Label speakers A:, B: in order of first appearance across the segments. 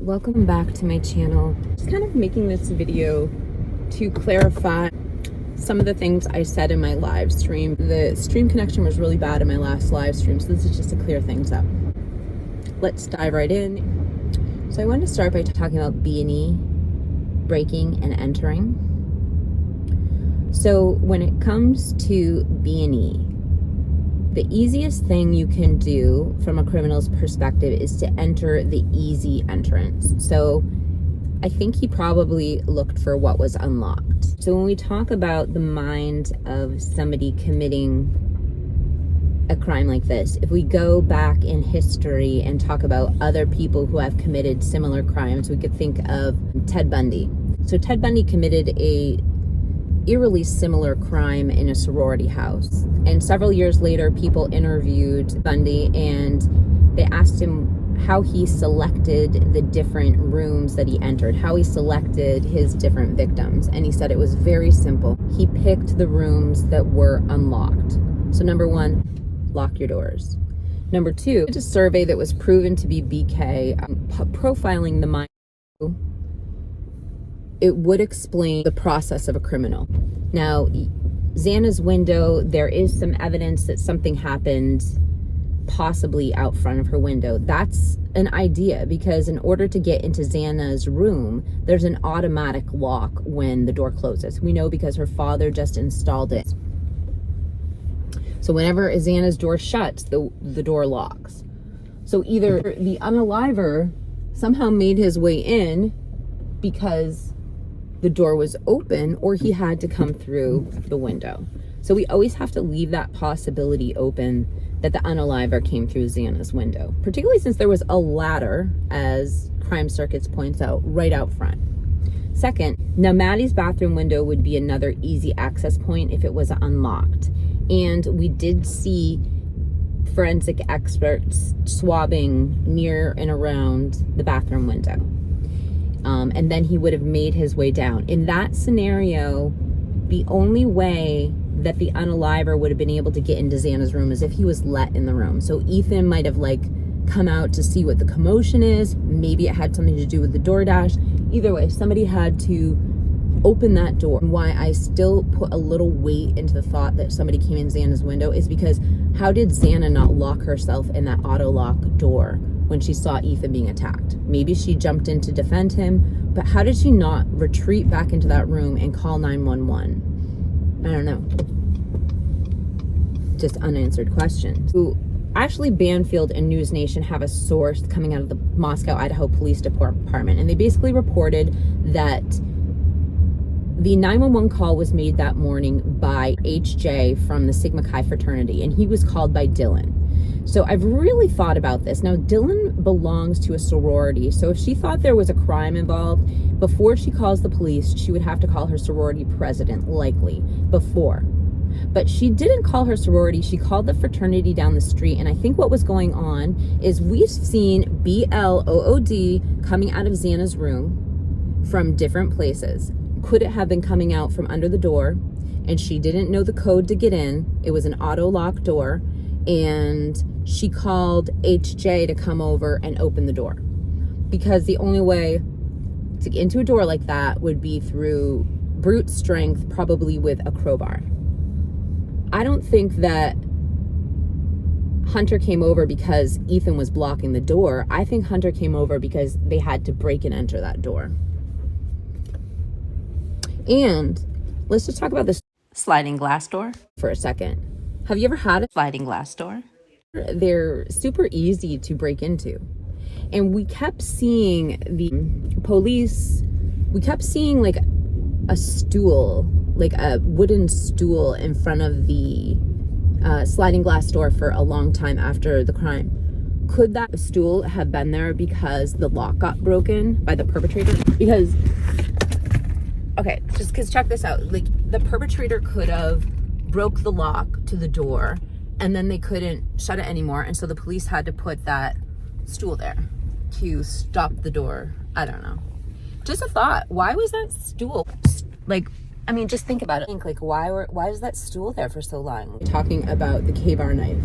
A: welcome back to my channel. Just kind of making this video to clarify some of the things I said in my live stream. The stream connection was really bad in my last live stream, so this is just to clear things up. Let's dive right in. So I wanted to start by talking about B&E, breaking and entering. So when it comes to B&E, the easiest thing you can do from a criminal's perspective is to enter the easy entrance. So I think he probably looked for what was unlocked. So when we talk about the mind of somebody committing a crime like this, if we go back in history and talk about other people who have committed similar crimes, we could think of Ted Bundy. So Ted Bundy committed a eerily similar crime in a sorority house. And several years later, people interviewed Bundy and they asked him how he selected the different rooms that he entered, how he selected his different victims. And he said it was very simple. He picked the rooms that were unlocked. So number one, lock your doors. Number two, it's a survey that was proven to be BK, profiling the mind. It would explain the process of a criminal. Now, Xana's window, there is some evidence that something happened possibly out front of her window. That's an idea, because in order to get into Xana's room, there's an automatic lock when the door closes. We know because her father just installed it. So whenever Xana's door shuts, the door locks. So either the unaliver somehow made his way in because the door was open, or he had to come through the window. So we always have to leave that possibility open that the unaliver came through Xana's window, particularly since there was a ladder, as Crime Circuits points out, right out front. Second, now Maddie's bathroom window would be another easy access point if it was unlocked. And we did see forensic experts swabbing near and around the bathroom window. And then he would have made his way down. In that scenario, the only way that the unaliver would have been able to get into Xana's room is if he was let in the room. So Ethan might have come out to see what the commotion is. Maybe it had something to do with the DoorDash. Either way, somebody had to open that door. And why I still put a little weight into the thought that somebody came in Xana's window is because how did Xana not lock herself in that auto lock door when she saw Ethan being attacked? Maybe she jumped in to defend him, but how did she not retreat back into that room and call 911? I don't know. Just unanswered question. So actually, Banfield and News Nation have a source coming out of the Moscow, Idaho Police Department, and they basically reported that the 911 call was made that morning by HJ from the Sigma Chi fraternity, and he was called by Dylan. So I've really thought about this. Now, Dylan belongs to a sorority, so if she thought there was a crime involved, before she calls the police, she would have to call her sorority president, likely, before. But she didn't call her sorority, she called the fraternity down the street, and I think what was going on is we've seen BLOOD coming out of Xana's room from different places. Could it have been coming out from under the door, and she didn't know the code to get in? It was an auto lock door, and she called HJ to come over and open the door, because the only way to get into a door like that would be through brute strength, probably with a crowbar. I don't think that Hunter came over because Ethan was blocking the door. I think Hunter came over because they had to break and enter that door. And let's just talk about this
B: sliding glass door
A: for a second. Have you ever had a
B: sliding glass door?
A: They're super easy to break into. And we kept seeing the police, we kept seeing like a stool, like a wooden stool in front of the sliding glass door for a long time after the crime. Could that stool have been there because the lock got broken by the perpetrator? Because, okay, just because check this out. Like, the perpetrator could have broke the lock to the door and then they couldn't shut it anymore. And so the police had to put that stool there to stop the door. I don't know. Just a thought. Why was that stool? Like, I mean, just think about it. Think, like, why is that stool there for so long? Talking about the K-bar knife.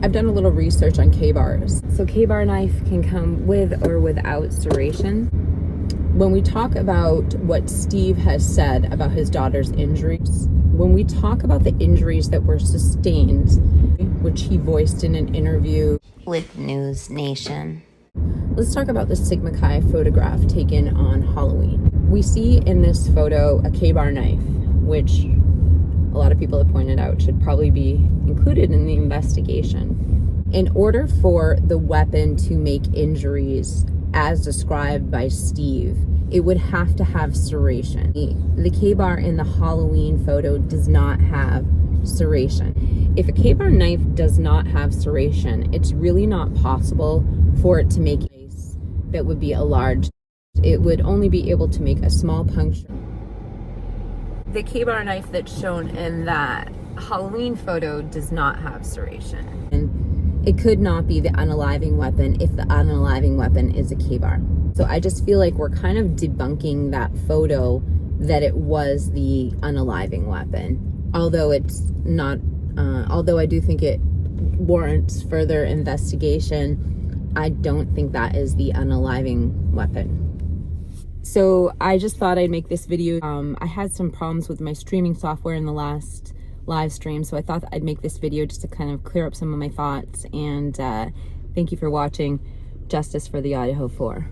A: I've done a little research on K-bars. So K-bar knife can come with or without serration. When we talk about what Steve has said about his daughter's injuries, when we talk about the injuries that were sustained, which he voiced in an interview
B: with News Nation,
A: let's talk about the Sigma Chi photograph taken on Halloween. We see in this photo a K-bar knife, which a lot of people have pointed out should probably be included in the investigation. In order for the weapon to make injuries as described by Steve, it would have to have serration. The K-bar in the Halloween photo does not have serration. If a K-bar knife does not have serration, it's really not possible for it to make ice that would be a large. It would only be able to make a small puncture. The K-bar knife that's shown in that Halloween photo does not have serration. And it could not be the unaliving weapon if the unaliving weapon is a K-bar. So I just feel like we're kind of debunking that photo that it was the unaliving weapon. Although it's not, although I do think it warrants further investigation, I don't think that is the unaliving weapon. So I just thought I'd make this video. I had some problems with my streaming software in the last live stream, so I thought I'd make this video just to kind of clear up some of my thoughts. And thank you for watching. Justice for the IDAHO4.